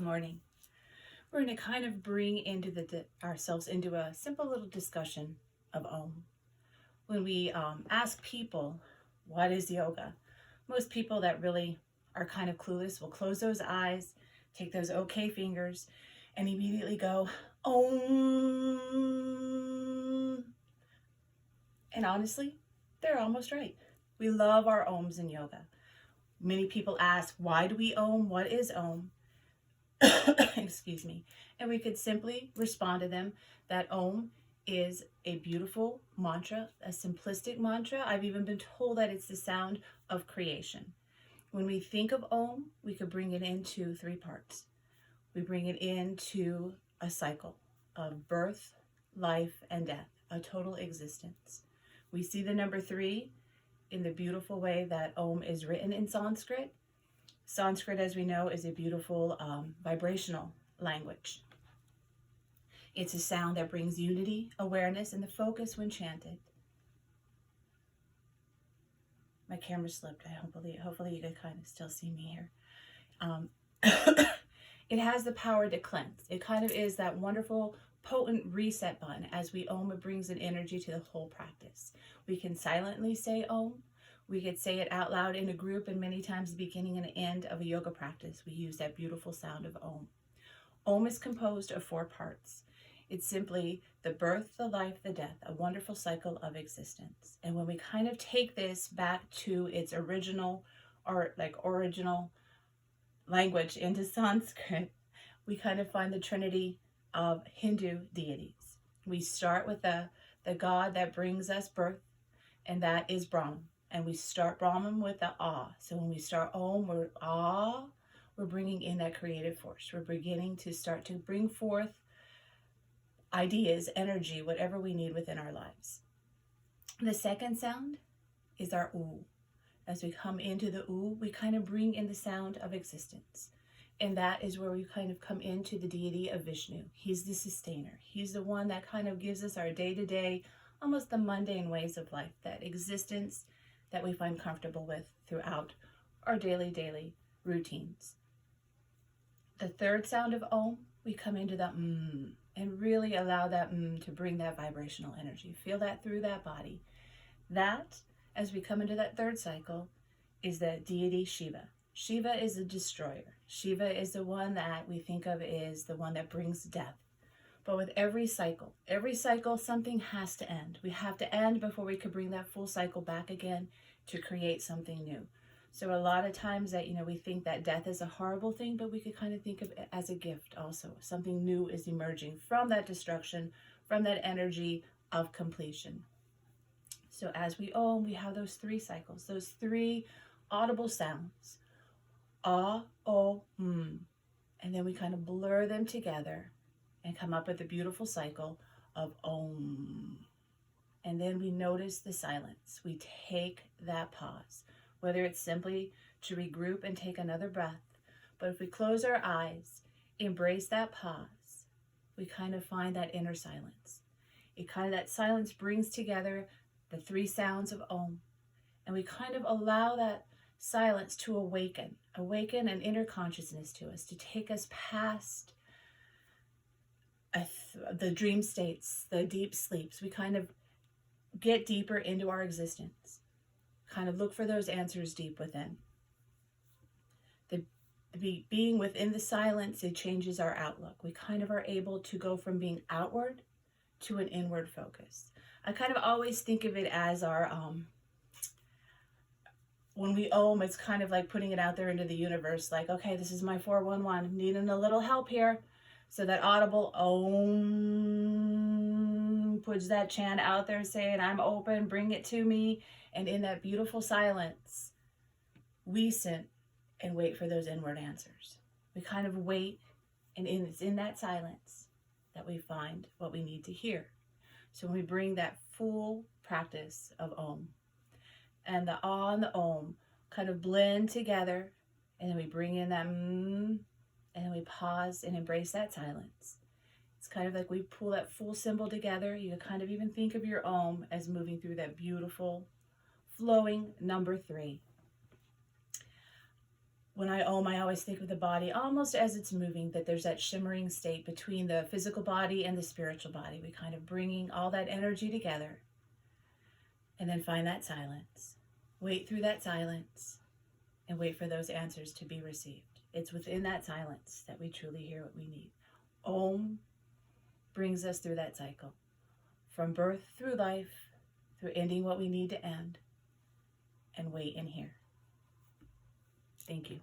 morning. We're going to kind of bring ourselves into a simple little discussion of Om. When we ask people, what is yoga? Most people that really are kind of clueless will close those eyes, take those okay fingers, and immediately go, Om. And honestly, they're almost right. We love our Oms in yoga. Many people ask, why do we Om? What is Om? Excuse me. And we could simply respond to them that Om is a beautiful mantra, a simplistic mantra. I've even been told that it's the sound of creation. When we think of Om, we could bring it into three parts. We bring it into a cycle of birth, life, and death, a total existence. We see the number three in the beautiful way that Om is written in Sanskrit. Sanskrit, as we know, is a beautiful vibrational language. It's a sound that brings unity, awareness, and the focus when chanted. My camera slipped. Hopefully you can kind of still see me here. It has the power to cleanse. It kind of is that wonderful, potent reset button. As we Om, it brings an energy to the whole practice. We can silently say Om. We could say it out loud in a group, and many times the beginning and end of a yoga practice, we use that beautiful sound of Om. Om is composed of four parts. It's simply the birth, the life, the death, a wonderful cycle of existence. And when we kind of take this back to its original language into Sanskrit, we kind of find the trinity of Hindu deities. We start with the god that brings us birth, and that is Brahman. And we start Brahman with the Ah. So when we start Om, we're Ah, we're bringing in that creative force. We're beginning to start to bring forth ideas, energy, whatever we need within our lives. The second sound is our Oo. As we come into the Oo, we kind of bring in the sound of existence. And that is where we kind of come into the deity of Vishnu. He's the sustainer. He's the one that kind of gives us our day-to-day, almost the mundane ways of life, that existence that we find comfortable with throughout our daily routines. The third sound of Om, we come into the and really allow that to bring that vibrational energy. Feel that through that body. That, as we come into that third cycle, is the deity Shiva. Shiva is the destroyer. Shiva is the one that we think of as the one that brings death. But with every cycle, something has to end. We have to end before we could bring that full cycle back again to create something new. So a lot of times that, we think that death is a horrible thing, but we could kind of think of it as a gift also. Something new is emerging from that destruction, from that energy of completion. So as we Om, we have those three cycles, those three audible sounds. Ah, O, And then we kind of blur them together and come up with a beautiful cycle of Om. And then we notice the silence. We take that pause, whether it's simply to regroup and take another breath. But if we close our eyes, embrace that pause, we kind of find that inner silence. That silence brings together the three sounds of Om. And we kind of allow that silence to awaken an inner consciousness to us, to take us past the dream states, the deep sleeps. We kind of get deeper into our existence, kind of look for those answers deep within. Being within the silence, it changes our outlook. We kind of are able to go from being outward to an inward focus. I kind of always think of it as our, when we Om, it's kind of like putting it out there into the universe, like, okay, this is my 411, needing a little help here. So that audible Om puts that chant out there saying, I'm open, bring it to me. And in that beautiful silence, we sit and wait for those inward answers. We kind of wait, and it's in that silence that we find what we need to hear. So when we bring that full practice of Om, and the Ah and the Om kind of blend together, and then we bring in that and then we pause and embrace that silence. It's kind of like we pull that full symbol together. You kind of even think of your Om as moving through that beautiful, flowing number three. When I Om, I always think of the body almost as it's moving, that there's that shimmering state between the physical body and the spiritual body. We kind of bringing all that energy together, and then find that silence. Wait through that silence and wait for those answers to be received. It's within that silence that we truly hear what we need. Om brings us through that cycle, from birth through life, through ending what we need to end, and wait and hear. Thank you.